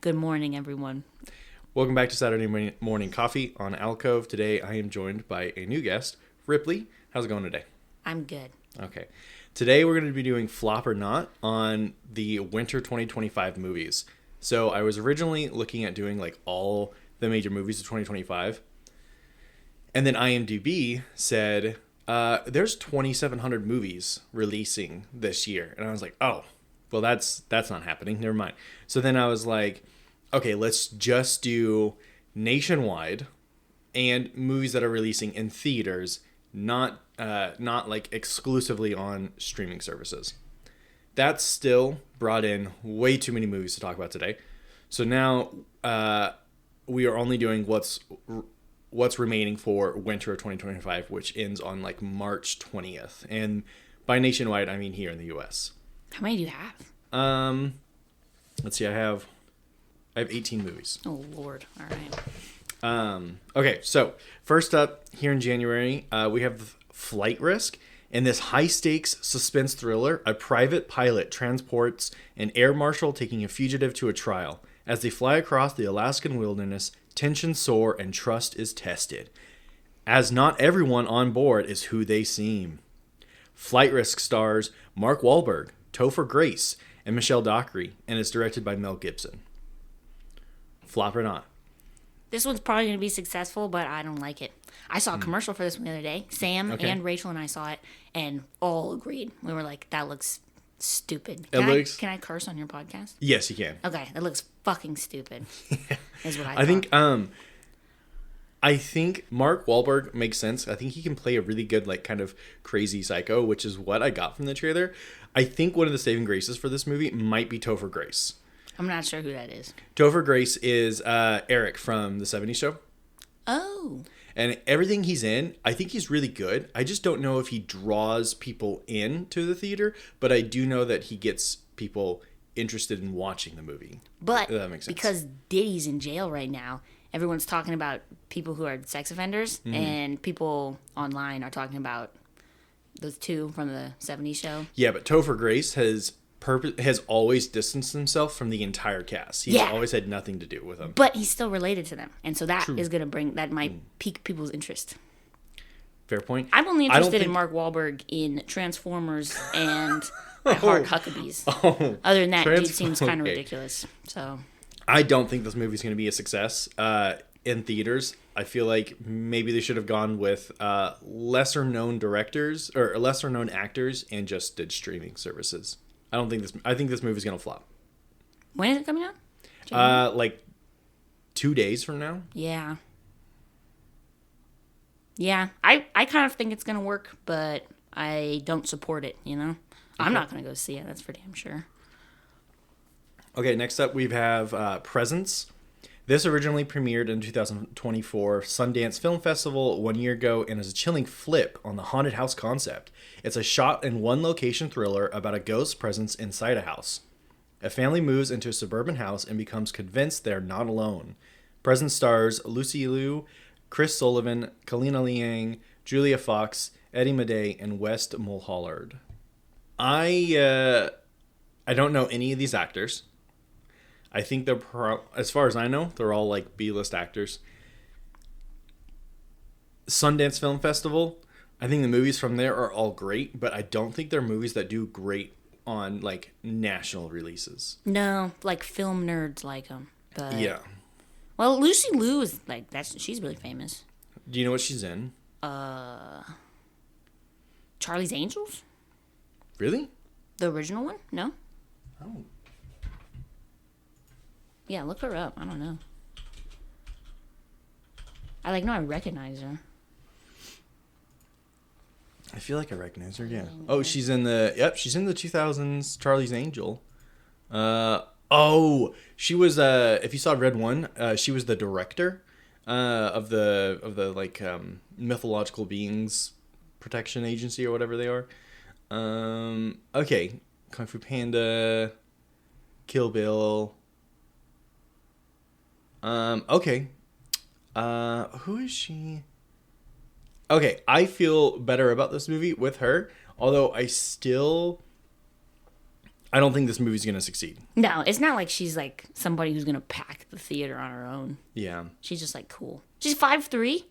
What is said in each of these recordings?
Good morning, everyone. Welcome back to Saturday Morning Coffee on Alcove. Today I am joined by a new guest, Ripley. How's it going today? I'm good. Okay. Today we're going to be doing Flop or Not on the winter 2025 movies. So I was originally looking at doing like all the major movies of 2025. And then IMDb said there's 2,700 movies releasing this year. And I was like, oh, well, that's not happening. Never mind. So then I was like, okay, let's just do nationwide and movies that are releasing in theaters, not like exclusively on streaming services. That still brought in way too many movies to talk about today. So now we are only doing what's remaining for winter of 2025, which ends on like March 20th. And by nationwide, I mean here in the U.S. How many do you have? Let's see, I have 18 movies. Oh, Lord. All right. Okay, so first up here in January, we have Flight Risk. In this high-stakes suspense thriller, a private pilot transports an air marshal taking a fugitive to a trial. As they fly across the Alaskan wilderness, tensions soar and trust is tested, as not everyone on board is who they seem. Flight Risk stars Mark Wahlberg, Topher Grace, and Michelle Dockery, and is directed by Mel Gibson. Flop or not? This one's probably going to be successful, but I don't like it. I saw a commercial for this one the other day. Sam and Rachel and I saw it, and all agreed. We were like, that looks stupid. Can I curse on your podcast? Yes, you can. Okay, that looks fucking stupid. Is what I think I think Mark Wahlberg makes sense. I think he can play a really good, like, kind of crazy psycho, which is what I got from the trailer. I think one of the saving graces for this movie might be Topher Grace. I'm not sure who that is. Topher Grace is Eric from the 70s show. Oh. And everything he's in, I think he's really good. I just don't know if he draws people into the theater, but I do know that he gets people interested in watching the movie. But if that makes sense. Because Diddy's in jail right now, everyone's talking about people who are sex offenders, and people online are talking about those two from the 70s show. Yeah, but Topher Grace has always distanced himself from the entire cast. He's always had nothing to do with them. But he's still related to them. And so that is going to that might pique people's interest. Fair point. I'm only interested in Mark Wahlberg in Transformers and I Heart Huckabees. Other than that, dude seems kind of ridiculous. So I don't think this movie's going to be a success in theaters. I feel like maybe they should have gone with lesser known directors or lesser known actors and just did streaming services. I think this movie's going to flop. When is it coming out? Like 2 days from now. Yeah. Yeah. I kind of think it's going to work, but I don't support it, you know? Okay. I'm not going to go see it. That's for damn sure. Okay, next up we have Presence. This originally premiered in 2024 Sundance Film Festival 1 year ago and is a chilling flip on the haunted house concept. It's a shot in one location thriller about a ghost presence inside a house. A family moves into a suburban house and becomes convinced they're not alone. Presence stars Lucy Liu, Chris Sullivan, Kalina Liang, Julia Fox, Eddie Madej, and West Mulholland. I don't know any of these actors. I think they're, as far as I know, they're all like B-list actors. Sundance Film Festival, I think the movies from there are all great, but I don't think they're movies that do great on like national releases. No, like film nerds like them. But yeah. Well, Lucy Liu is like she's really famous. Do you know what she's in? Charlie's Angels? Really? The original one? No? Oh. Yeah, look her up. I don't know. I know I recognize her. I feel like I recognize her, yeah. Oh, she's in the 2000s Charlie's Angel. She was if you saw Red One, she was the director of the like mythological beings protection agency or whatever they are. Okay, Kung Fu Panda, Kill Bill. Okay. Who is she? Okay, I feel better about this movie with her, although I still I don't think this movie's going to succeed. No, it's not like she's like somebody who's going to pack the theater on her own. Yeah. She's just like cool. She's 5'3".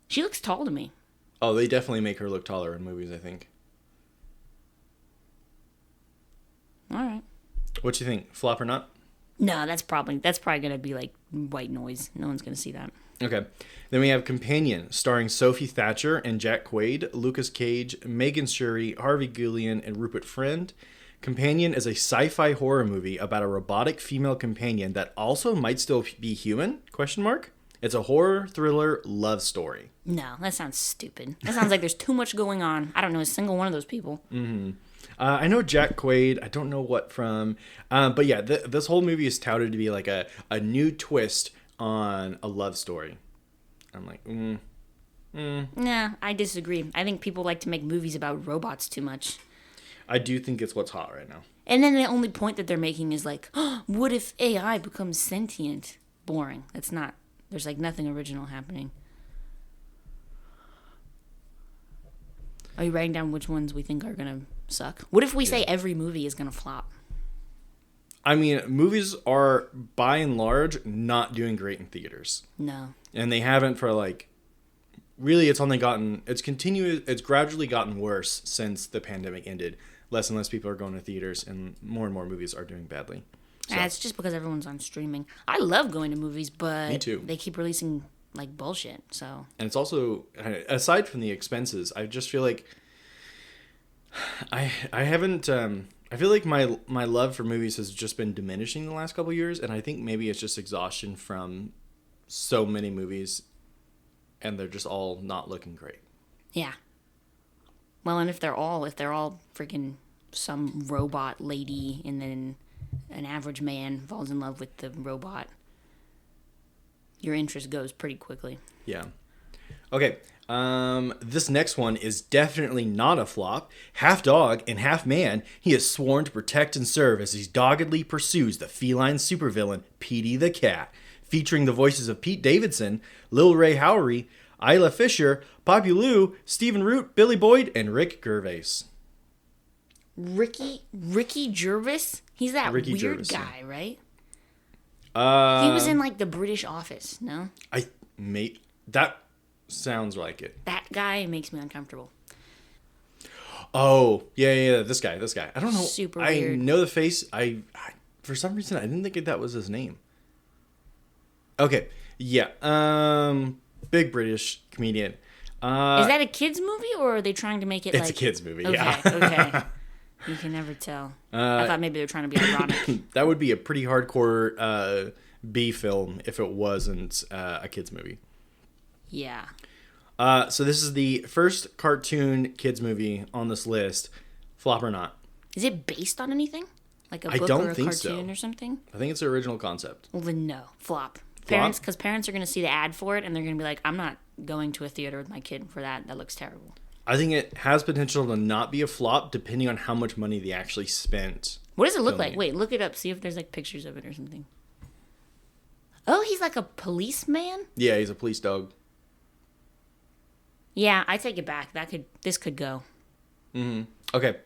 She looks tall to me. Oh, they definitely make her look taller in movies, I think. All right. What do you think? Flop or not? No, that's probably going to be like white noise. No one's going to see that. Okay. Then we have Companion, starring Sophie Thatcher and Jack Quaid, Lucas Cage, Megan Shirley, Harvey Guillén, and Rupert Friend. Companion is a sci-fi horror movie about a robotic female companion that also might still be human? ? It's a horror thriller love story. No, that sounds stupid. That sounds like there's too much going on. I don't know a single one of those people. Mm-hmm. I know Jack Quaid. I don't know what from. But yeah, this whole movie is touted to be like a new twist on a love story. I'm like, Nah, I disagree. I think people like to make movies about robots too much. I do think it's what's hot right now. And then the only point that they're making is like, oh, what if AI becomes sentient? Boring. That's not. There's like nothing original happening. Are you writing down which ones we think are going to suck? What if we say every movie is going to flop? I mean, movies are, by and large, not doing great in theaters. No. And they haven't for, like... Really, it's gradually gotten worse since the pandemic ended. Less and less people are going to theaters, and more movies are doing badly. So. It's just because everyone's on streaming. I love going to movies, but Me too. They keep releasing like bullshit. So. And it's also, aside from the expenses, I just feel like I haven't. I feel like my love for movies has just been diminishing the last couple of years, and I think maybe it's just exhaustion from so many movies, and they're just all not looking great. Yeah. Well, and if they're all freaking some robot lady, and then an average man falls in love with the robot, your interest goes pretty quickly. Yeah. Okay. This next one is definitely not a flop. Half dog and half man, he is sworn to protect and serve as he doggedly pursues the feline supervillain Petey the Cat, featuring the voices of Pete Davidson, Lil Ray Howery, Isla Fisher, Poppy Lou, Stephen Root, Billy Boyd, and Rick Gervais. Ricky Gervais? He's that Ricky weird Gervais, guy, yeah. right? He was in like the British Office, no? That sounds like it. That guy makes me uncomfortable. Oh, yeah, this guy. I don't know. Super weird. I know the face. I for some reason I didn't think that was his name. Okay, yeah. Big British comedian. Is that a kids movie, or are they trying to make it It's a kids movie, okay, yeah. Okay. You can never tell. I thought maybe they were trying to be ironic. That would be a pretty hardcore B film if it wasn't a kids movie. Yeah. So this is the first cartoon kids movie on this list. Flop or not? Is it based on anything? Like a book or a cartoon or something? I think it's the original concept. Well, then no. Flop. Because parents are going to see the ad for it, and they're going to be like, I'm not going to a theater with my kid for that. That looks terrible. I think it has potential to not be a flop, depending on how much money they actually spent. What does it look like? Wait, look it up. See if there's like pictures of it or something. Oh, he's like a policeman? Yeah, he's a police dog. Yeah, I take it back. This could go. Mm-hmm. Okay.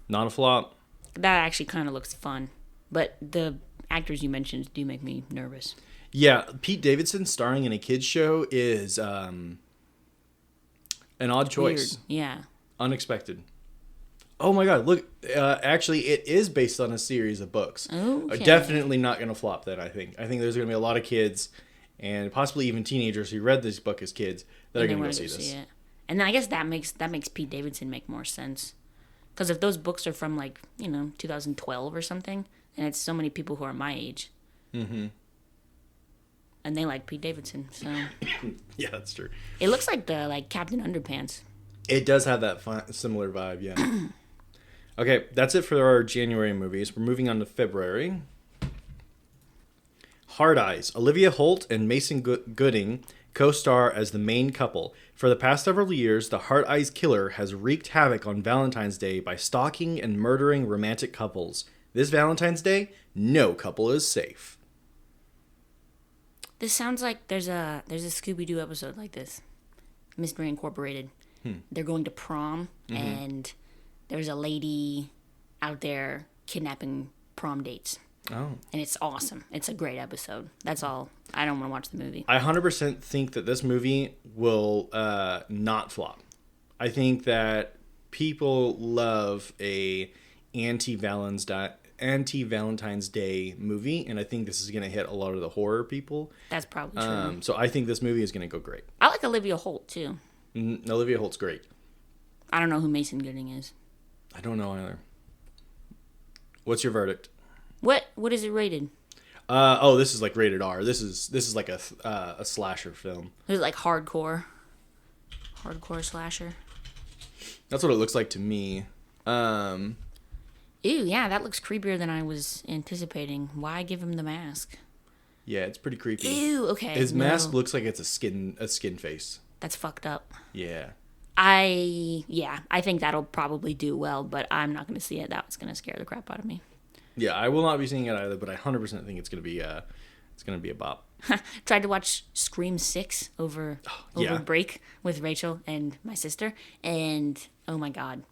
Not a flop. That actually kind of looks fun. But the actors you mentioned do make me nervous. Yeah, Pete Davidson starring in a kids show is an odd choice. Weird. Yeah. Unexpected. Oh my god, look, actually it is based on a series of books. Okay. Definitely not going to flop then, I think. I think there's going to be a lot of kids and possibly even teenagers who read this book as kids that are going to go see this. It. And then I guess that makes Pete Davidson make more sense. Because if those books are from 2012 or something, and it's so many people who are my age. Mm-hmm. And they like Pete Davidson, so. Yeah, that's true. It looks like the Captain Underpants. It does have that similar vibe, yeah. Okay, that's it for our January movies. We're moving on to February. Hard Eyes. Olivia Holt and Mason Gooding co-star as the main couple. For the past several years, the Hard Eyes killer has wreaked havoc on Valentine's Day by stalking and murdering romantic couples. This Valentine's Day, no couple is safe. This sounds like there's a Scooby-Doo episode like this. Mystery Incorporated. They're going to prom, and there's a lady out there kidnapping prom dates. Oh. And it's awesome. It's a great episode. That's all. I don't want to watch the movie. I 100% think that this movie will not flop. I think that people love a anti-Valentine's Day movie, and I think this is going to hit a lot of the horror people. That's probably true. So I think this movie is going to go great. I like Olivia Holt, too. Olivia Holt's great. I don't know who Mason Gooding is. I don't know either. What's your verdict? What is it rated? This is like rated R. This is like a slasher film. Is it like hardcore slasher? That's what it looks like to me. Ew, yeah, that looks creepier than I was anticipating. Why give him the mask? Yeah, it's pretty creepy. Ew, okay. His mask looks like it's a skin face. That's fucked up. Yeah. I think that'll probably do well, but I'm not going to see it. That's going to scare the crap out of me. Yeah, I will not be seeing it either, but I 100% think it's going to be a bop. Tried to watch Scream 6 over break with Rachel and my sister, and oh my god.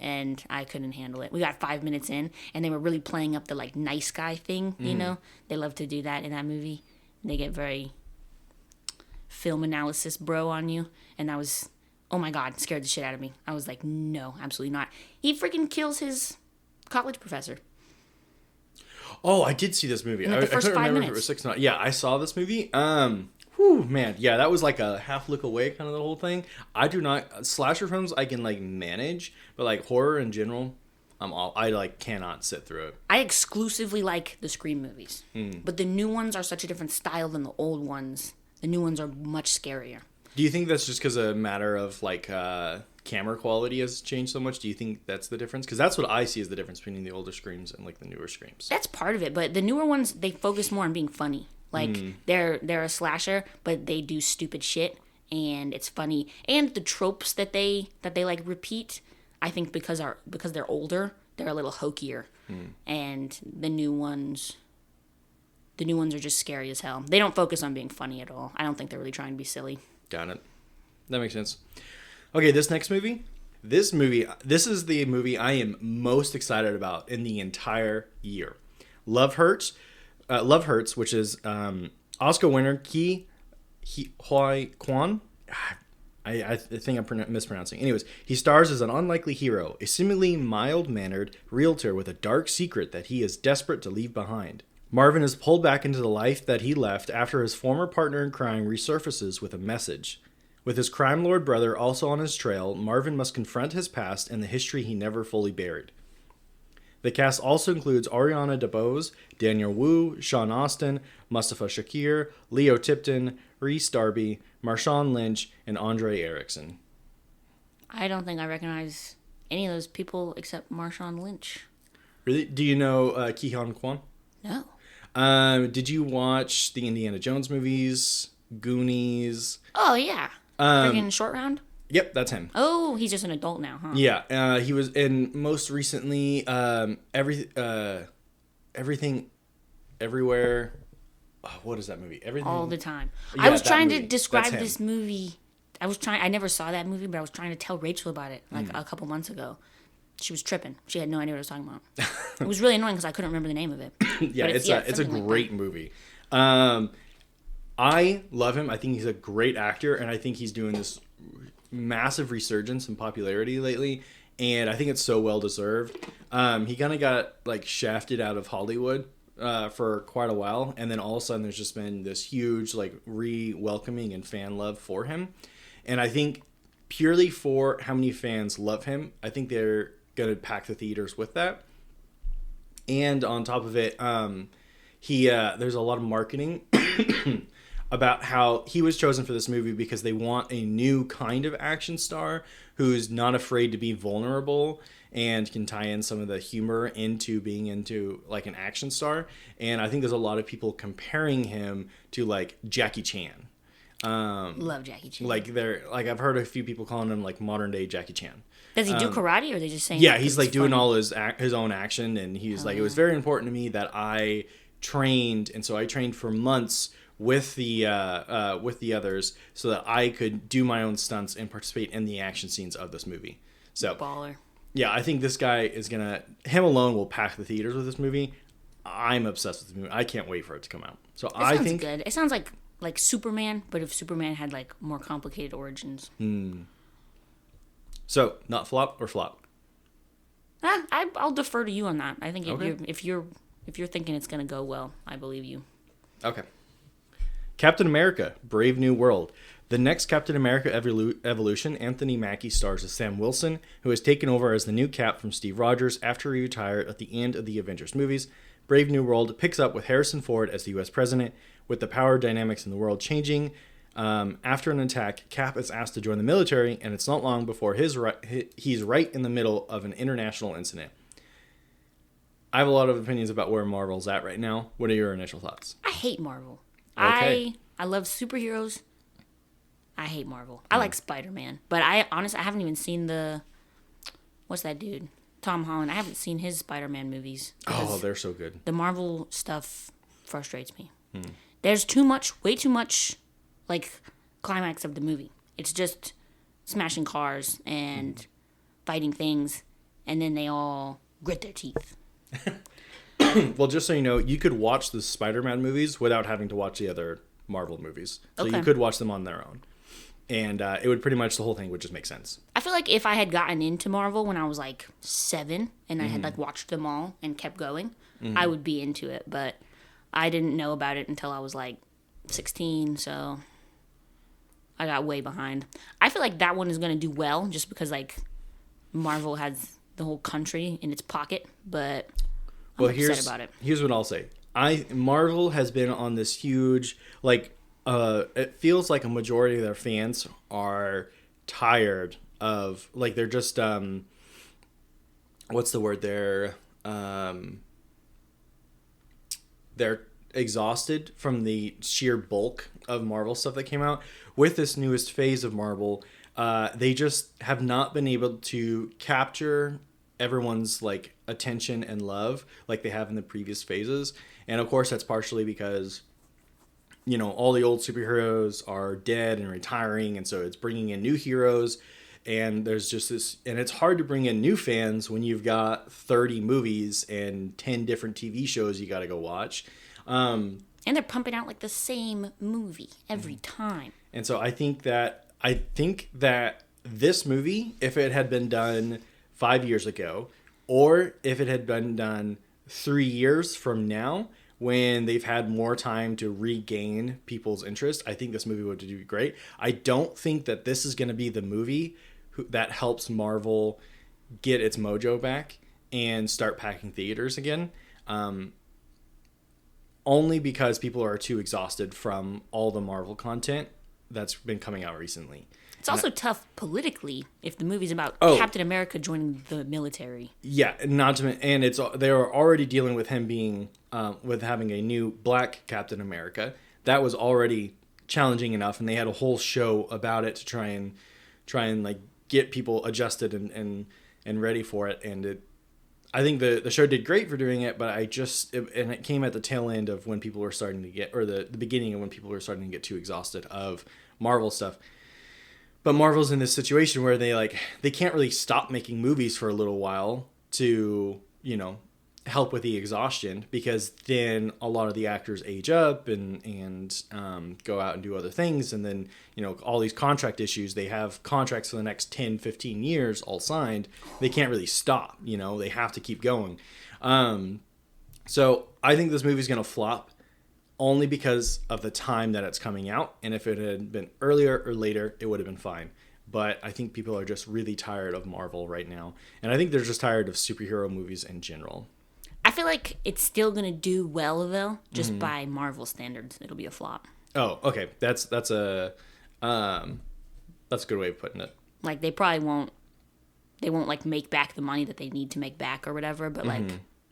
And I couldn't handle it. We got 5 minutes in, and they were really playing up the like nice guy thing, you know? They love to do that in that movie. They get very film analysis bro on you, and I was, oh my god, scared the shit out of me. I was like, no, absolutely not. He freaking kills his college professor. Oh, I did see this movie. I couldn't remember if it was 6 or not. Yeah, I saw this movie. Man, yeah, that was like a half look away kind of the whole thing. I do not slasher films I can like manage, but like horror in general, I like cannot sit through it. I exclusively like the Scream movies, but the new ones are such a different style than the old ones. The new ones are much scarier. Do you think that's just because a matter of like camera quality has changed so much? Do you think that's the difference? Because that's what I see as the difference between the older Screams and like the newer Screams. That's part of it, but the newer ones, they focus more on being funny. Like they're a slasher, but they do stupid shit and it's funny. And the tropes that they like repeat, I think because they're older, they're a little hokier. And the new ones are just scary as hell. They don't focus on being funny at all. I don't think they're really trying to be silly. Got it. That makes sense. Okay, this next movie. This is the movie I am most excited about in the entire year. Love Hurts, which is Oscar winner Ke Huy Quan. I think I'm mispronouncing. Anyways, he stars as an unlikely hero, a seemingly mild-mannered realtor with a dark secret that he is desperate to leave behind. Marvin is pulled back into the life that he left after his former partner in crime resurfaces with a message. With his crime lord brother also on his trail, Marvin must confront his past and the history he never fully buried. The cast also includes Ariana DeBose, Daniel Wu, Sean Astin, Mustafa Shakir, Leo Tipton, Reese Darby, Marshawn Lynch, and Andre Erickson. I don't think I recognize any of those people except Marshawn Lynch. Really? Do you know Ke Huy Quan? No. Did you watch the Indiana Jones movies? Goonies? Oh, yeah. Freaking Short Round? Yep, that's him. Oh, he's just an adult now, huh? Yeah, he was in most recently Everything Everywhere. Oh, what is that movie? Everything All the Time. Yeah, I was trying movie. to describe this movie. I never saw that movie, but I was trying to tell Rachel about it like a couple months ago. She was tripping. She had no idea what I was talking about. It was really annoying because I couldn't remember the name of it. Yeah, it's a great movie. I love him. I think he's a great actor, and I think he's doing this massive resurgence in popularity lately, and I think it's so well deserved. He kind of got like shafted out of Hollywood for quite a while, and then all of a sudden there's just been this huge like re-welcoming and fan love for him, and I think purely for how many fans love him, I think they're gonna pack the theaters with that. And on top of it, there's a lot of marketing about how he was chosen for this movie because they want a new kind of action star who's not afraid to be vulnerable and can tie in some of the humor into being into like an action star. And I think there's a lot of people comparing him to like Jackie Chan. Love Jackie Chan. I've heard a few people calling him like modern day Jackie Chan. Does he do karate, or are they just saying? Yeah, he's like doing all his own action, and he's like, it was very important to me that I trained, and so I trained for months with the others so that I could do my own stunts and participate in the action scenes of this movie. So baller. Yeah, I think this guy is gonna. Him alone will pack the theaters with this movie. I'm obsessed with the movie. I can't wait for it to come out. So I think good. It sounds like Superman, but if Superman had like more complicated origins. So not flop or flop. I'll defer to you on that. I think if you're thinking it's gonna go well, I believe you. Okay. Captain America: Brave New World. The next Captain America evolution, Anthony Mackie stars as Sam Wilson, who has taken over as the new Cap from Steve Rogers after he retired at the end of the Avengers movies. Brave New World picks up with Harrison Ford as the U.S. president, with the power dynamics in the world changing. After an attack, Cap is asked to join the military, and it's not long before he's right in the middle of an international incident. I have a lot of opinions about where Marvel's at right now. What are your initial thoughts? I hate Marvel. Okay. I love superheroes. I hate Marvel. I like Spider-Man, but I haven't even seen what's that dude? Tom Holland. I haven't seen his Spider-Man movies. Oh, they're so good. The Marvel stuff frustrates me. There's way too much, like, climax of the movie. It's just smashing cars and fighting things, and then they all grit their teeth. Well, just so you know, you could watch the Spider-Man movies without having to watch the other Marvel movies. So you could watch them on their own. And it would pretty much, the whole thing would just make sense. I feel like if I had gotten into Marvel when I was like 7 and I had like watched them all and kept going, I would be into it. But I didn't know about it until I was like 16, so I got way behind. I feel like that one is going to do well just because like Marvel has the whole country in its pocket, but I'm upset about it. Here's what I'll say. Marvel has been on this huge, like, it feels like a majority of their fans are tired of, like, they're just, what's the word? They're exhausted from the sheer bulk of Marvel stuff that came out. With this newest phase of Marvel, they just have not been able to capture everyone's, like, attention and love like they have in the previous phases. And of course that's partially because, you know, all the old superheroes are dead and retiring, and so it's bringing in new heroes, and there's just this, and it's hard to bring in new fans when you've got 30 movies and 10 different TV shows you got to go watch. And they're pumping out like the same movie every time. And so I think that this movie, if it had been done 5 years ago, or if it had been done 3 years from now, when they've had more time to regain people's interest, I think this movie would do great. I don't think that this is going to be the movie that helps Marvel get its mojo back and start packing theaters again. Only because people are too exhausted from all the Marvel content that's been coming out recently. It's also tough politically if the movie's about Captain America joining the military. Yeah, they are already dealing with him being with having a new black Captain America. That was already challenging enough, and they had a whole show about it to try and like get people adjusted and ready for it. And I think the show did great for doing it, but it came at the tail end of when people were starting to get, or the beginning of when people were starting to get too exhausted of Marvel stuff. But Marvel's in this situation where they can't really stop making movies for a little while to, you know, help with the exhaustion, because then a lot of the actors age up and go out and do other things. And then, you know, all these contract issues, they have contracts for the next 10, 15 years all signed. They can't really stop, you know, they have to keep going. So I think this movie's going to flop only because of the time that it's coming out. And if it had been earlier or later, it would have been fine. But I think people are just really tired of Marvel right now. And I think they're just tired of superhero movies in general. I feel like it's still going to do well, though, just by Marvel standards. It'll be a flop. Oh, okay. That's a good way of putting it. Like, they probably won't like make back the money that they need to make back or whatever, but like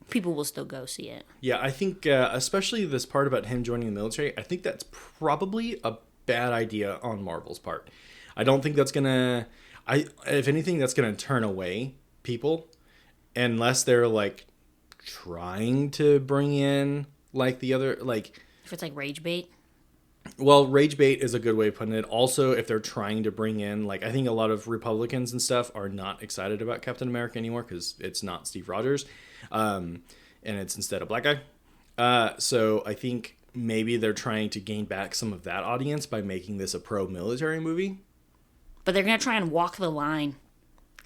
people will still go see it. Yeah, I think especially this part about him joining the military, I think that's probably a bad idea on Marvel's part. I don't think that's gonna. If anything, that's gonna turn away people, unless they're like trying to bring in like the other, like if it's like rage bait. Well, rage bait is a good way of putting it. Also, if they're trying to bring in, like, I think a lot of Republicans and stuff are not excited about Captain America anymore because it's not Steve Rogers, and it's instead a black guy. So I think maybe they're trying to gain back some of that audience by making this a pro-military movie. But they're going to try and walk the line.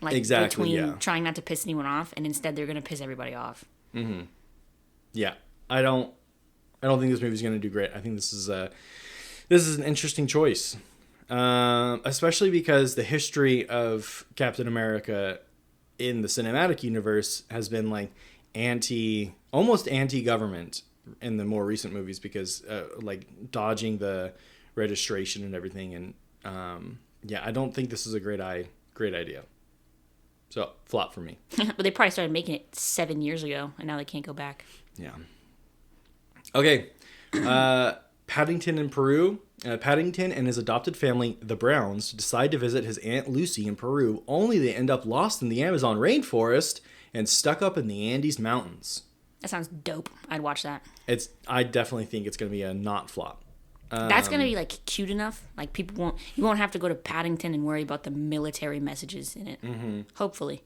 Like, exactly, between trying not to piss anyone off, and instead they're going to piss everybody off. Mm-hmm. Yeah. I don't think this movie's going to do great. I think this is an interesting choice. Especially because the history of Captain America in the cinematic universe has been like almost anti-government in the more recent movies because like dodging the registration and everything. And I don't think this is a great idea. So flop for me. But they probably started making it 7 years ago and now they can't go back. Yeah. Okay. Paddington in Peru. Paddington and his adopted family, the Browns, decide to visit his Aunt Lucy in Peru, only they end up lost in the Amazon rainforest and stuck up in the Andes Mountains. That sounds dope. I'd watch that. I definitely think it's going to be a not flop. That's going to be like cute enough. Like you won't have to go to Paddington and worry about the military messages in it. Mm-hmm. Hopefully.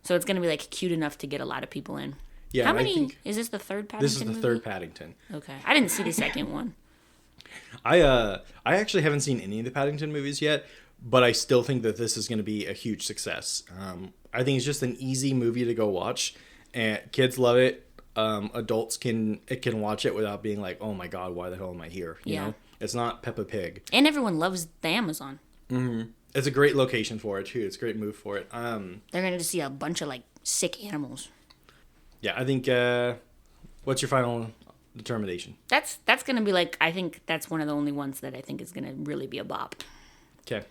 So it's going to be like cute enough to get a lot of people in. Yeah. How many? Is this the third Paddington? This is the movie? third Paddington. Okay, I didn't see the second one. I actually haven't seen any of the Paddington movies yet, but I still think that this is going to be a huge success. I think it's just an easy movie to go watch, and kids love it. Adults can watch it without being like, oh my god, why the hell am I here? You know, it's not Peppa Pig. And everyone loves the Amazon. Mm-hmm. It's a great location for it too. It's a great move for it. They're going to see a bunch of like sick animals. Yeah, I think. What's your final determination? That's going to be like, I think that's one of the only ones that I think is going to really be a bop. Okay.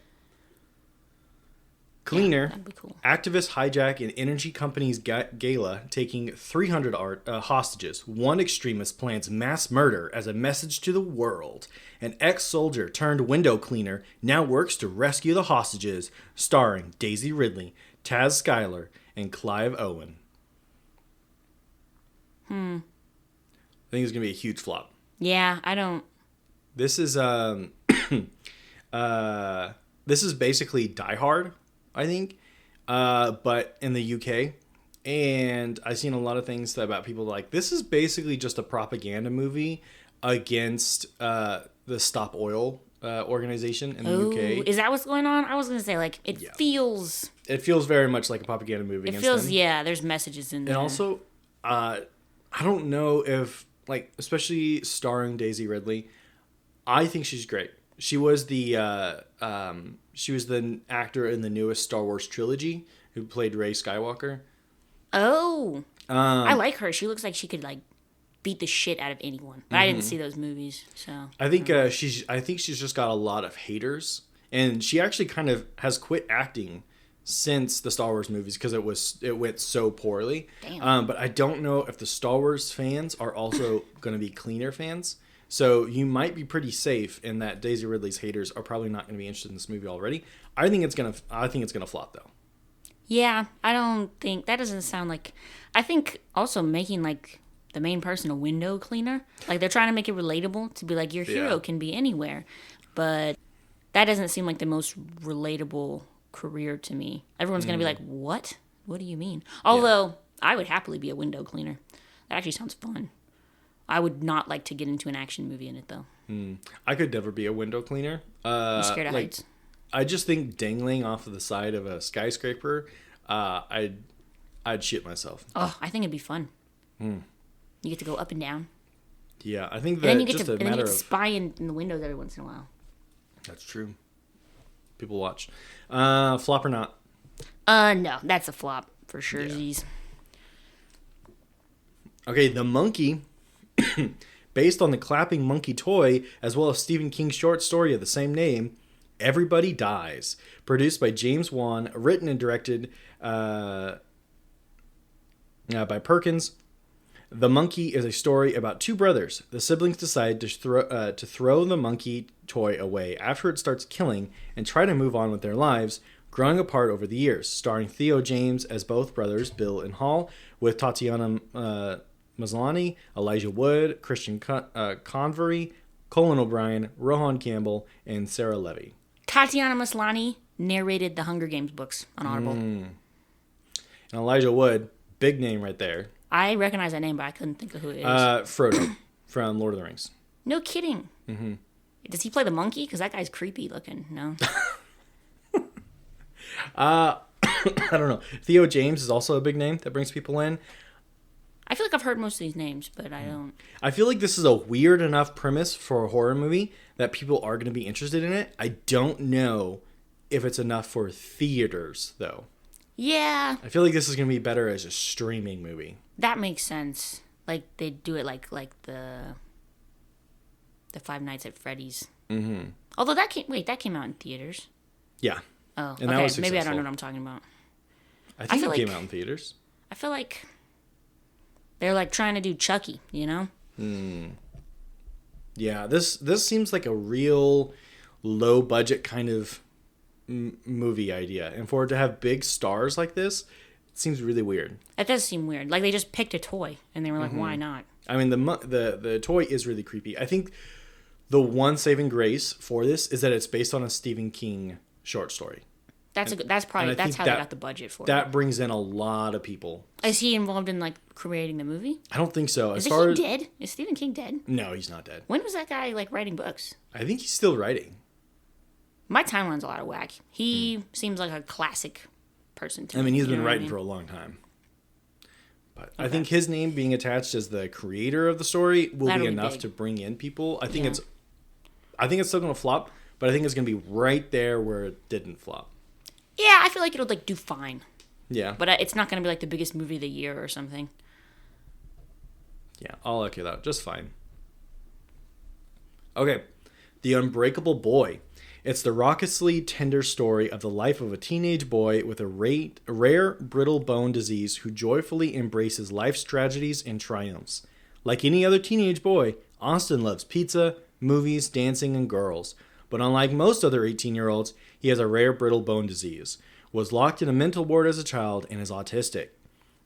Cleaner. Yeah, that'd be cool. Activists hijack an energy company's gala, taking 300 hostages. One extremist plans mass murder as a message to the world. An ex-soldier turned window cleaner now works to rescue the hostages, starring Daisy Ridley, Taz Skylar, and Clive Owen. I think it's gonna be a huge flop. Yeah, I don't. This is this is basically Die Hard, I think, but in the UK. And I've seen a lot of things about people like this is basically just a propaganda movie against the Stop Oil organization in the UK. Is that what's going on? I was gonna say like it feels. It feels very much like a propaganda movie. It feels them. There's messages in there. And also, I don't know if, like, especially starring Daisy Ridley, I think she's great. She was the actor in the newest Star Wars trilogy who played Rey Skywalker. Oh, I like her. She looks like she could like beat the shit out of anyone. But I didn't see those movies, so I think she's just got a lot of haters, and she actually kind of has quit acting since the Star Wars movies because it went so poorly. Damn. But I don't know if the Star Wars fans are also going to be Cleaner fans. So you might be pretty safe in that Daisy Ridley's haters are probably not going to be interested in this movie already. I think it's gonna flop though. Yeah, I don't think that doesn't sound like. I think also making like the main person a window cleaner, like they're trying to make it relatable to be like your hero can be anywhere, but that doesn't seem like the most relatable career to me. Everyone's gonna be like, what do you mean? Although I would happily be a window cleaner. That actually sounds fun. I would not like to get into an action movie in it though. I could never be a window cleaner. I'm scared of heights. I just think dangling off of the side of a skyscraper, I'd shit myself. Oh, I think it'd be fun. You get to go up and down. Yeah, I think that and then you get just to, a and then you matter get to of spy in the windows every once in a while. That's true. People watch. Flop or not? No, that's a flop for sure. Yeah. Okay, The Monkey, based on the clapping monkey toy, as well as Stephen King's short story of the same name, Everybody Dies. Produced by James Wan, written and directed by Perkins. The Monkey is a story about two brothers. The siblings decide to throw the monkey toy away after it starts killing and try to move on with their lives, growing apart over the years. Starring Theo James as both brothers, Bill and Hall, with Tatiana Maslany, Elijah Wood, Christian Convery, Colin O'Brien, Rohan Campbell, and Sarah Levy. Tatiana Maslany narrated the Hunger Games books on Audible. And Elijah Wood, big name right there. I recognize that name, but I couldn't think of who it is. Frodo from Lord of the Rings. No kidding. Mm-hmm. Does he play the monkey? Because that guy's creepy looking. No. I don't know. Theo James is also a big name that brings people in. I feel like I've heard most of these names, but I don't. I feel like this is a weird enough premise for a horror movie that people are going to be interested in it. I don't know if it's enough for theaters, though. Yeah. I feel like this is going to be better as a streaming movie. That makes sense. Like, they do it like the Five Nights at Freddy's. Mm-hmm. Although that came out in theaters. Yeah. Oh, and okay. Maybe I don't know what I'm talking about. I think it came out in theaters. I feel like they're like trying to do Chucky, you know? Yeah, this seems like a real low budget kind of movie idea, and for it to have big stars like this, it seems really weird. It does seem weird. Like they just picked a toy and they were like, "Why not?" I mean, the toy is really creepy. I think the one saving grace for this is that it's based on a Stephen King short story. That's how they got the budget for it. That brings in a lot of people. Is he involved in like creating the movie? I don't think so. Is he dead? Is Stephen King dead? No, he's not dead. When was that guy like writing books? I think he's still writing. My timeline's a lot of whack. He seems like a classic person to me. I mean, he's been writing for a long time. But okay. I think his name being attached as the creator of the story will be enough to bring in people. I think it's still going to flop, but I think it's going to be right there where it didn't flop. Yeah, I feel like it'll like do fine. Yeah. But it's not going to be like the biggest movie of the year or something. Yeah, I'll echo that. Just fine. Okay. The Unbreakable Boy. It's the raucously tender story of the life of a teenage boy with a rare brittle bone disease who joyfully embraces life's tragedies and triumphs. Like any other teenage boy, Austin loves pizza, movies, dancing, and girls. But unlike most other 18-year-olds, he has a rare brittle bone disease, was locked in a mental ward as a child, and is autistic.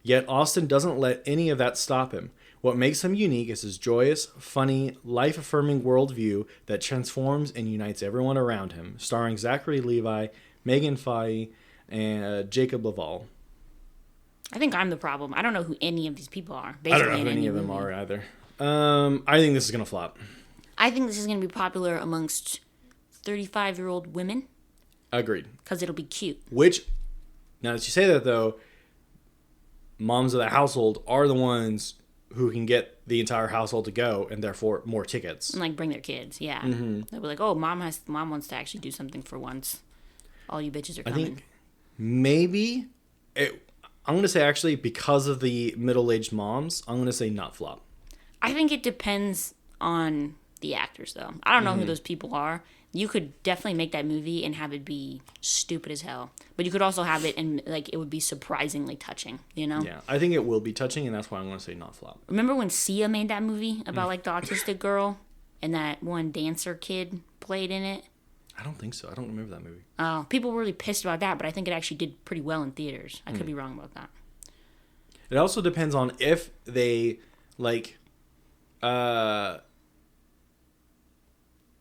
Yet Austin doesn't let any of that stop him. What makes him unique is his joyous, funny, life-affirming worldview that transforms and unites everyone around him, starring Zachary Levi, Megan Fahey, and Jacob Laval. I think I'm the problem. I don't know who any of these people are. I don't know who any of them are either. I think this is going to flop. I think this is going to be popular amongst 35-year-old women. Agreed. Because it'll be cute. Which, now that you say that though, moms of the household are the ones who can get the entire household to go, and therefore more tickets. And like bring their kids, yeah. Mm-hmm. They'll be like, "Oh, mom wants to actually do something for once. All you bitches are coming." I think maybe I'm going to say actually because of the middle-aged moms, I'm going to say not flop. I think it depends on the actors, though. I don't know who those people are. You could definitely make that movie and have it be stupid as hell. But you could also have it and like it would be surprisingly touching, you know? Yeah, I think it will be touching, and that's why I'm going to say not flop. Remember when Sia made that movie about like the autistic girl and that one dancer kid played in it? I don't think so. I don't remember that movie. Oh, people were really pissed about that, but I think it actually did pretty well in theaters. I could be wrong about that. It also depends on if they like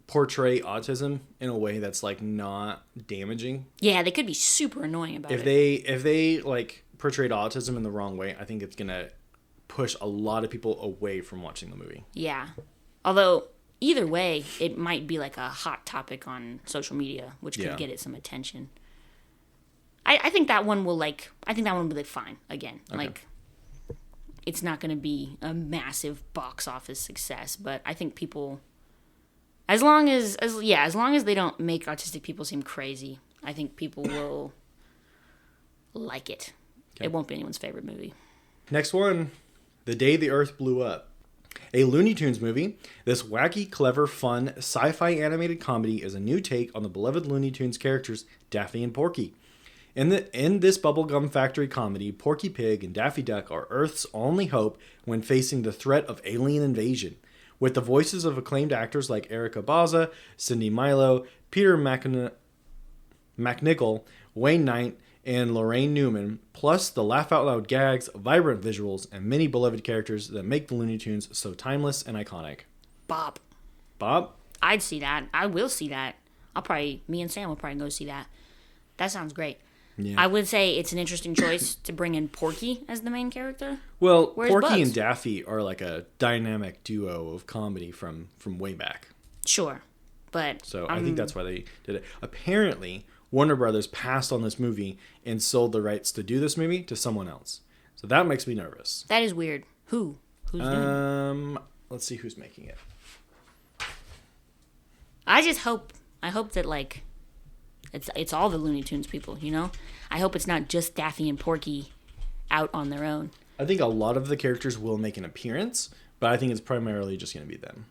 portray autism in a way that's like not damaging. Yeah, they could be super annoying about it. If they like portrayed autism in the wrong way, I think it's gonna push a lot of people away from watching the movie. Yeah, although either way, it might be like a hot topic on social media, which could get it some attention. I think that one will like. I think that one will be like fine again. Okay. Like, it's not gonna be a massive box office success, but I think people. As long as they don't make autistic people seem crazy, I think people will like it. Okay. It won't be anyone's favorite movie. Next one, The Day the Earth Blew Up. A Looney Tunes movie, this wacky, clever, fun, sci-fi animated comedy is a new take on the beloved Looney Tunes characters Daffy and Porky. In this bubblegum factory comedy, Porky Pig and Daffy Duck are Earth's only hope when facing the threat of alien invasion. With the voices of acclaimed actors like Erica Baza, Cindy Milo, Peter McNichol, Wayne Knight, and Lorraine Newman, plus the laugh-out-loud gags, vibrant visuals, and many beloved characters that make the Looney Tunes so timeless and iconic. Bob. Bob? I'd see that. I will see that. Me and Sam will probably go see that. That sounds great. Yeah. I would say it's an interesting choice to bring in Porky as the main character. Well, Porky and Daffy are like a dynamic duo of comedy from way back. Sure, but... So I think that's why they did it. Apparently, Warner Brothers passed on this movie and sold the rights to do this movie to someone else. So that makes me nervous. That is weird. Who's doing it? Let's see who's making it. I hope that, like, it's all the Looney Tunes people, you know? I hope it's not just Daffy and Porky out on their own. I think a lot of the characters will make an appearance, but I think it's primarily just going to be them.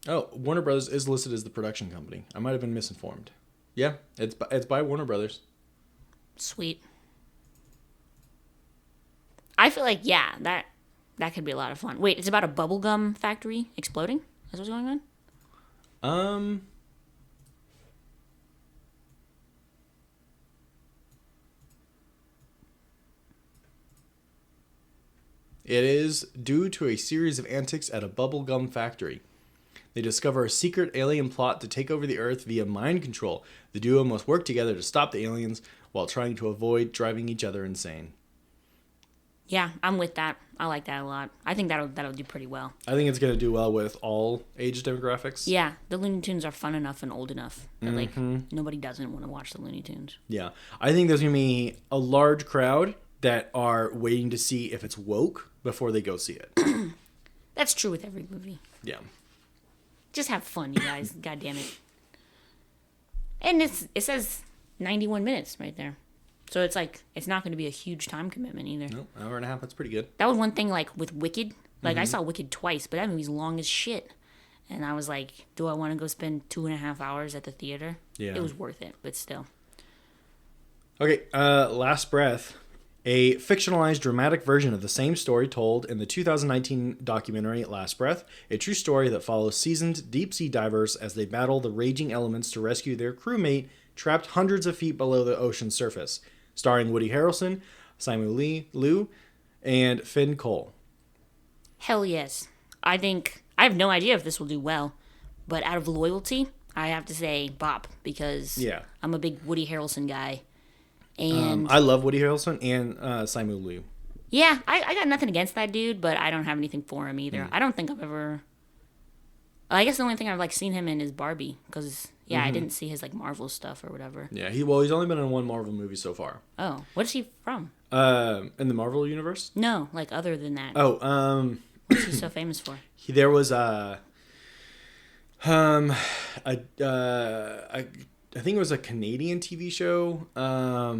Oh, Warner Brothers is listed as the production company. I might have been misinformed. Yeah, it's by Warner Brothers. Sweet. I feel like, yeah, that could be a lot of fun. Wait, it's about a bubblegum factory exploding? Is what's going on? It is due to a series of antics at a bubblegum factory. They discover a secret alien plot to take over the Earth via mind control. The duo must work together to stop the aliens while trying to avoid driving each other insane. Yeah, I'm with that. I like that a lot. I think that'll do pretty well. I think it's going to do well with all age demographics. Yeah, the Looney Tunes are fun enough and old enough that like nobody doesn't want to watch the Looney Tunes. Yeah, I think there's going to be a large crowd that are waiting to see if it's woke before they go see it. That's true with every movie. Yeah. Just have fun, you guys. God damn it. And it says 91 minutes right there. So it's like, it's not going to be a huge time commitment either. No, hour and a half, that's pretty good. That was one thing, like, with Wicked. Like, I saw Wicked twice, but that movie's long as shit. And I was like, do I want to go spend 2.5 hours at the theater? Yeah. It was worth it, but still. Okay, Last Breath. A fictionalized dramatic version of the same story told in the 2019 documentary Last Breath, a true story that follows seasoned deep-sea divers as they battle the raging elements to rescue their crewmate trapped hundreds of feet below the ocean's surface, starring Woody Harrelson, Simu Liu, and Finn Cole. Hell yes. I have no idea if this will do well, but out of loyalty, I have to say Bop, because I'm a big Woody Harrelson guy. And I love Woody Harrelson and Simu Liu. Yeah, I got nothing against that dude, but I don't have anything for him either. I don't think I've ever... I guess the only thing I've like seen him in is Barbie, because I didn't see his like Marvel stuff or whatever. Yeah, he's only been in one Marvel movie so far. Oh, what's he from? In the Marvel universe? No, like other than that. Oh, what's he so famous for? There was I think it was a Canadian TV show. I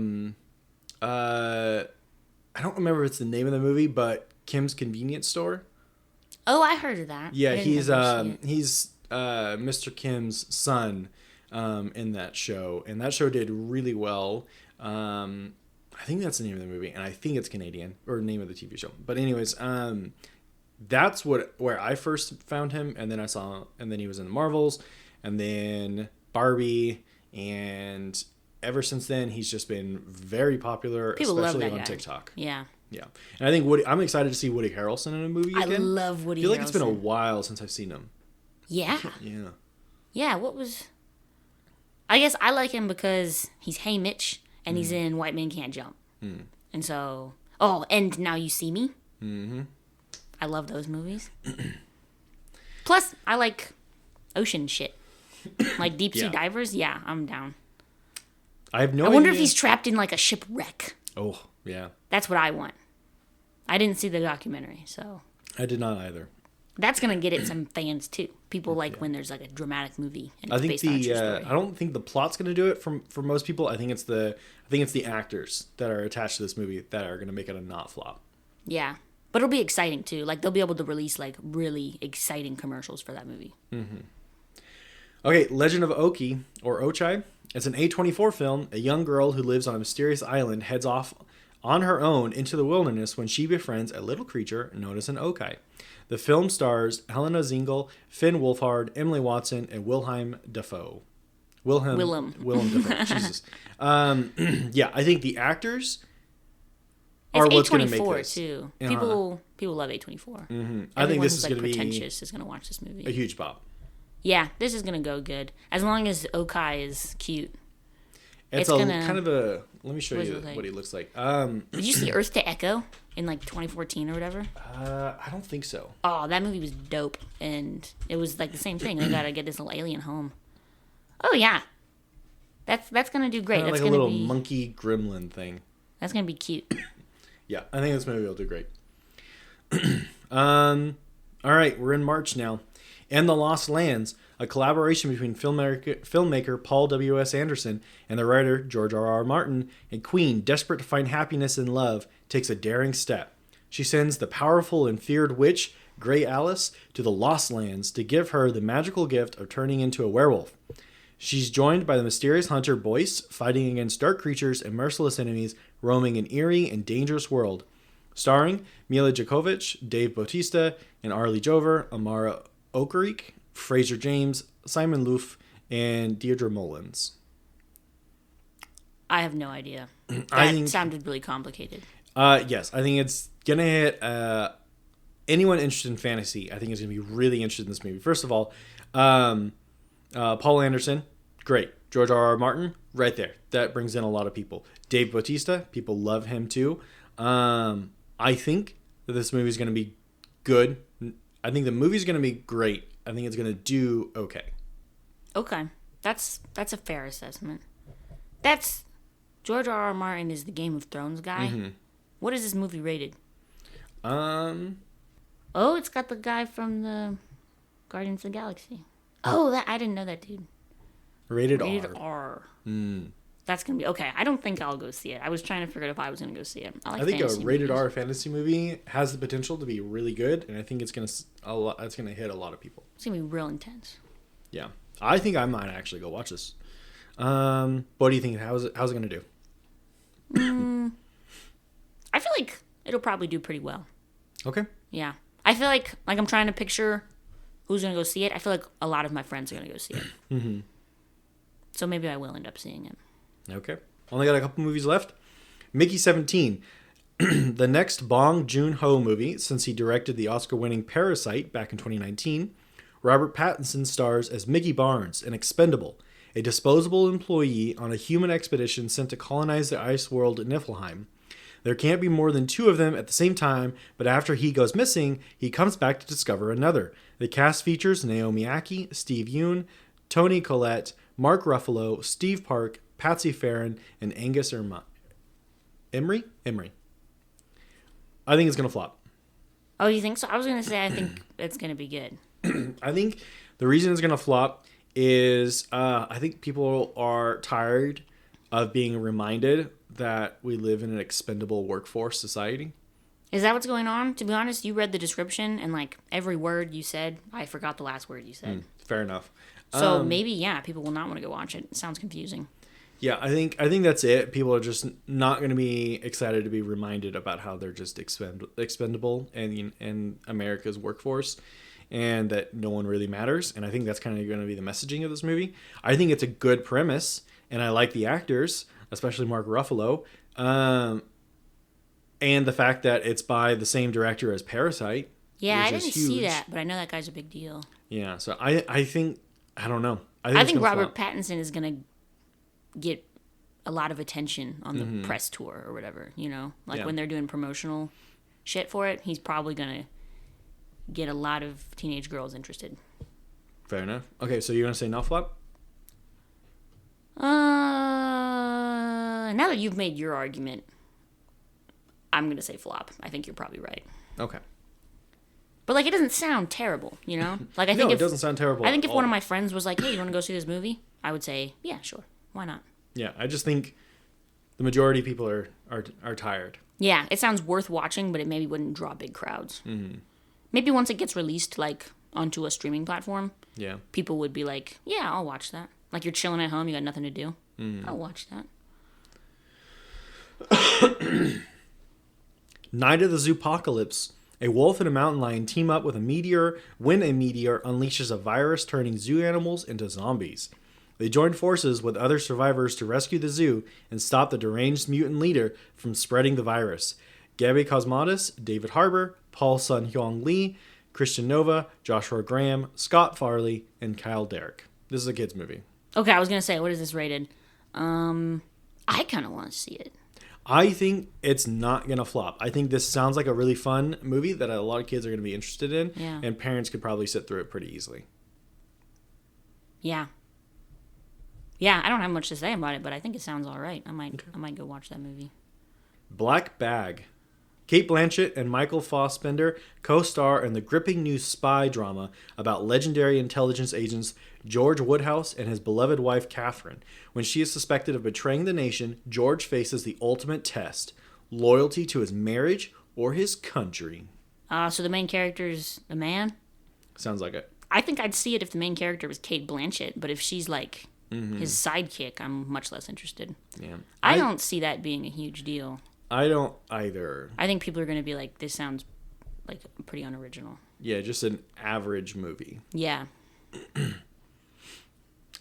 don't remember if it's the name of the movie, but Kim's Convenience Store. Oh, I heard of that. Yeah, he's Mr. Kim's son in that show, and that show did really well. I think that's the name of the movie, and I think it's Canadian, or name of the TV show. But anyways, that's where I first found him, and then he was in the Marvels, and then Barbie. And ever since then, he's just been very popular, people especially love that on guy. TikTok. Yeah. Yeah. And I think I'm excited to see Woody Harrelson in a movie again. I love Woody Harrelson. I feel like it's been a while since I've seen him. Yeah. Yeah. Yeah, I guess I like him because he's Hey Mitch, and he's in White Man Can't Jump. And so... Oh, and Now You See Me. Mm-hmm. I love those movies. Plus, I like ocean shit. Like deep sea divers, I'm down. I have no idea. I wonder if he's trapped in like a shipwreck. Oh, yeah. That's what I want. I didn't see the documentary, so. I did not either. That's gonna get it some fans too. People like when there's like a dramatic movie and it's based on a true story. I don't think the plot's gonna do it for most people. I think it's the actors that are attached to this movie that are gonna make it a not flop. Yeah. But it'll be exciting too. Like they'll be able to release like really exciting commercials for that movie. Mm-hmm. Okay, Legend of Oki, or Ochai. It's an A24 film. A young girl who lives on a mysterious island heads off on her own into the wilderness when she befriends a little creature known as an Okai. The film stars Helena Zengel, Finn Wolfhard, Emily Watson, and Willem Dafoe. Willem Dafoe. Jesus. Yeah, I think the actors are what's going to make this. Too. People love A24. Mm-hmm. I think this is going to be pretentious is going to watch this movie. A huge pop. Yeah, this is gonna go good as long as Okai is cute. It's kind of a. Let me show you what he looks like. Did you see Earth to Echo in like 2014 or whatever? I don't think so. Oh, that movie was dope, and it was like the same thing. They gotta get this little alien home. Oh yeah, that's gonna do great. That's like gonna a little monkey gremlin thing. That's gonna be cute. Yeah, I think this movie will do great. All right, we're in March now. And the Lost Lands, a collaboration between filmmaker Paul W.S. Anderson and the writer George R.R. Martin, and Queen, desperate to find happiness in love, takes a daring step. She sends the powerful and feared witch, Grey Alice, to the Lost Lands to give her the magical gift of turning into a werewolf. She's joined by the mysterious hunter Boyce, fighting against dark creatures and merciless enemies roaming an eerie and dangerous world. Starring Mila Jovovich, Dave Bautista, and Arlie Jover, Amara Okereke, Fraser James, Simon Loof, and Deirdre Mullins. I have no idea. That sounded really complicated. Yes, I think it's gonna hit anyone interested in fantasy. I think is gonna be really interested in this movie. First of all, Paul Anderson, great. George R.R. Martin, right there. That brings in a lot of people. Dave Bautista, people love him too. I think that this movie is gonna be good. I think the movie's going to be great. I think it's going to do okay. Okay. That's a fair assessment. That's George R.R. Martin is the Game of Thrones guy. Mm-hmm. What is this movie rated? Oh, it's got the guy from the Guardians of the Galaxy. Oh, I didn't know that dude. Rated R. That's going to be okay. I don't think I'll go see it. I was trying to figure out if I was going to go see it. I think a rated R fantasy movie has the potential to be really good, and I think it's going to hit a lot of people. It's going to be real intense. Yeah. I think I might actually go watch this. What do you think? How's it going to do? I feel like it'll probably do pretty well. Okay. Yeah. I feel like I'm trying to picture who's going to go see it. I feel like a lot of my friends are going to go see it. Mm-hmm. So maybe I will end up seeing it. Okay. Only got a couple movies left. Mickey 17. The next Bong Joon-ho movie, since he directed the Oscar-winning Parasite back in 2019. Robert Pattinson stars as Mickey Barnes, an expendable, a disposable employee on a human expedition sent to colonize the ice world Niflheim. There can't be more than two of them at the same time, but after he goes missing, he comes back to discover another. The cast features Naomi Ackie, Steve Yeun, Toni Collette, Mark Ruffalo, Steve Park, Patsy Farron, and Angus Emery? I think it's going to flop. Oh, you think so? I was going to say I think it's going to be good. I think the reason it's going to flop is I think people are tired of being reminded that we live in an expendable workforce society. Is that what's going on? To be honest, you read the description and every word you said, I forgot the last word you said. Fair enough. So maybe, people will not want to go watch it. It sounds confusing. Yeah, I think that's it. People are just not going to be excited to be reminded about how they're just expendable in America's workforce, and that no one really matters. And I think that's kind of going to be the messaging of this movie. I think it's a good premise, and I like the actors, especially Mark Ruffalo, and the fact that it's by the same director as Parasite. Yeah, I didn't see that, but I know that guy's a big deal. Yeah, so I think, I don't know. I think Robert Pattinson is going to get a lot of attention on the press tour or whatever, when they're doing promotional shit for it, he's probably going to get a lot of teenage girls interested. Fair enough. Okay, so you're going to say not flop? Now that you've made your argument, I'm going to say flop. I think you're probably right. Okay. But it doesn't sound terrible, I think no, it doesn't sound terrible. I think if one of my friends was like, "Hey, you want to go see this movie?" I would say, "Yeah, sure. Why not?" Yeah, I just think the majority of people are tired. Yeah, it sounds worth watching, but it maybe wouldn't draw big crowds. Mm-hmm. Maybe once it gets released onto a streaming platform, people would be like, "Yeah, I'll watch that." Like you're chilling at home, you got nothing to do. Mm-hmm. I'll watch that. Night of the Zoopocalypse. A wolf and a mountain lion team up with a meteor when a meteor unleashes a virus turning zoo animals into zombies. They join forces with other survivors to rescue the zoo and stop the deranged mutant leader from spreading the virus. Gabby Cosmatos, David Harbour, Paul Sun-Hyung Lee, Christian Nova, Joshua Graham, Scott Farley, and Kyle Derrick. This is a kids movie. Okay, I was gonna say, what is this rated? I kind of want to see it. I think it's not gonna flop. I think this sounds like a really fun movie that a lot of kids are gonna be interested in, and parents could probably sit through it pretty easily. Yeah. Yeah, I don't have much to say about it, but I think it sounds all right. I might go watch that movie. Black Bag. Cate Blanchett and Michael Fassbender co-star in the gripping new spy drama about legendary intelligence agents George Woodhouse and his beloved wife Catherine. When she is suspected of betraying the nation, George faces the ultimate test: loyalty to his marriage or his country. So the main character is a man? Sounds like it. I think I'd see it if the main character was Cate Blanchett, but if she's like his sidekick, I'm much less interested. Yeah, I don't see that being a huge deal. I don't either. I think people are going to be like, this sounds like pretty unoriginal. Yeah, just an average movie. Yeah. And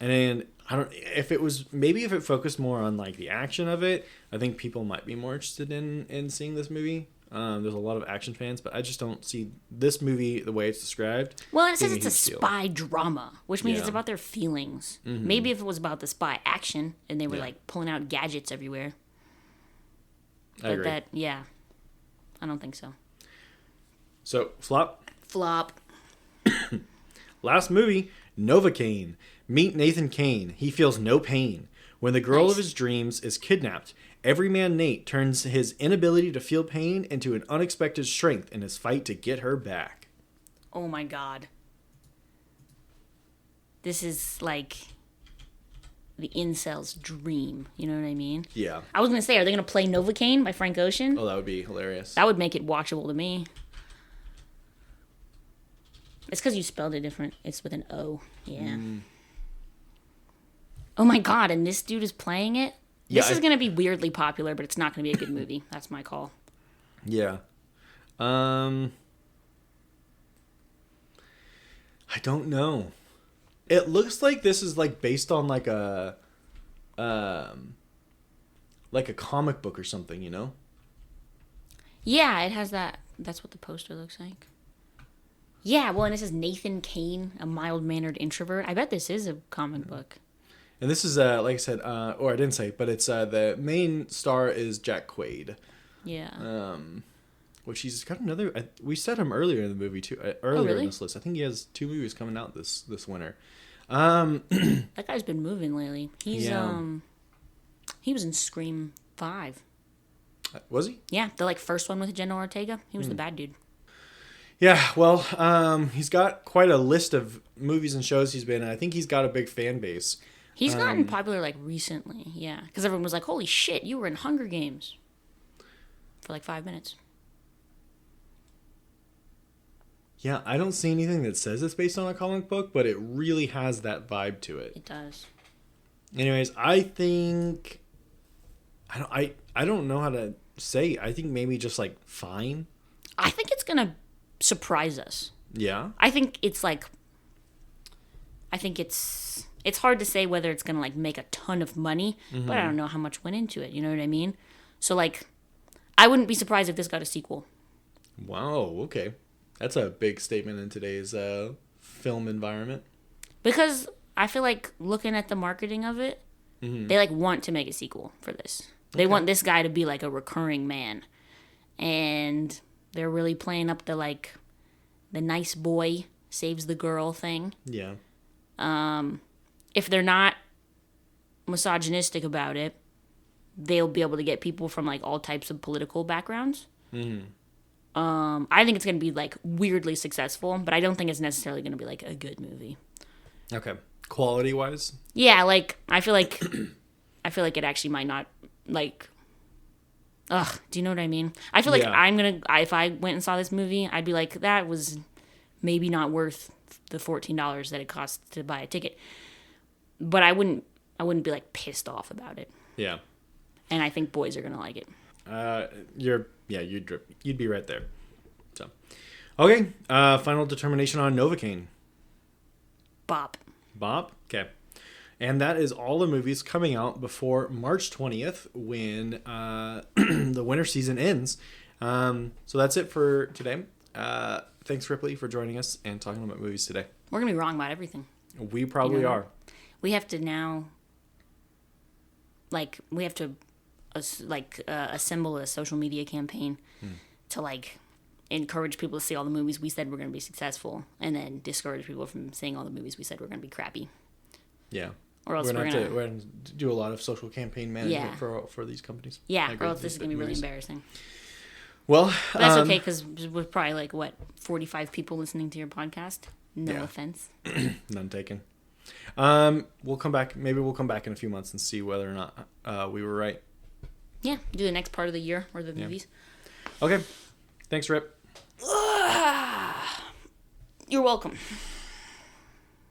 then if it focused more on like the action of it, I think people might be more interested in seeing this movie. There's a lot of action fans, but I just don't see this movie the way it's described. Well, it says it's a spy drama, which means it's about their feelings. Mm-hmm. Maybe if it was about the spy action and they were like pulling out gadgets everywhere. I agree. I don't think so. So, flop. Last movie, Novocaine. Meet Nathan Kane. He feels no pain. When the girl of his dreams is kidnapped, everyman Nate turns his inability to feel pain into an unexpected strength in his fight to get her back. Oh my god. This is like the incel's dream. You know what I mean? Yeah. I was going to say, are they going to play Novocaine by Frank Ocean? Oh, that would be hilarious. That would make it watchable to me. It's because you spelled it different. It's with an O. Yeah. Oh my god, and this dude is playing it? This is going to be weirdly popular, but it's not going to be a good movie. That's my call. Yeah. I don't know. It looks like this is like based on like a comic book or something, you know? Yeah, it has that. That's what the poster looks like. Yeah, well, and this is Nathan Kane, a mild-mannered introvert. I bet this is a comic book. And this is, like I said, or I didn't say, but it's the main star is Jack Quaid. Yeah. Which he's got another. We said him earlier in the movie too. Earlier in this list, I think he has 2 movies coming out this winter. That guy's been moving lately. He's he was in Scream 5. Was he? Yeah, the like first one with Jenna Ortega. He was the bad dude. Yeah, well, he's got quite a list of movies and shows he's been in. I think he's got a big fan base. He's gotten popular like recently, yeah, because everyone was like, "Holy shit, you were in Hunger Games." For like 5 minutes. Yeah, I don't see anything that says it's based on a comic book, but it really has that vibe to it. It does. Anyways, I think I don't know how to say. I think maybe just like fine. I think it's gonna surprise us. Yeah. I think it's hard to say whether it's gonna like make a ton of money, but I don't know how much went into it. You know what I mean? So like, I wouldn't be surprised if this got a sequel. Wow. Okay. That's a big statement in today's film environment. Because I feel like looking at the marketing of it, they like want to make a sequel for this. They want this guy to be like a recurring man. And they're really playing up the like the nice boy saves the girl thing. Yeah. If they're not misogynistic about it, they'll be able to get people from like all types of political backgrounds. I think it's going to be like weirdly successful, but I don't think it's necessarily going to be like a good movie. Okay. Quality wise? Yeah, like I feel like it actually might not like do you know what I mean? I feel like if I went and saw this movie, I'd be like, that was maybe not worth the $14 that it costs to buy a ticket. But I wouldn't be like pissed off about it. Yeah. And I think boys are going to like it. You'd be right there. So, okay. Final determination on Novocaine. Bop. Okay. And that is all the movies coming out before March 20th when the winter season ends. So that's it for today. thanks, Ripley, for joining us and talking about movies today. We're going to be wrong about everything. We probably are. We have to now, assemble a social media campaign to, encourage people to see all the movies we said were going to be successful, and then discourage people from seeing all the movies we said were going to be crappy. Yeah. Or else we're gonna do a lot of social campaign management for these companies. Yeah, or else this is gonna be really embarrassing. Well, but that's okay, because we're probably 45 people listening to your podcast. No offense. None taken. We'll come back. Maybe we'll come back in a few months and see whether or not we were right. Yeah, do the next part of the year or the movies. Okay. Thanks, Rip. You're welcome.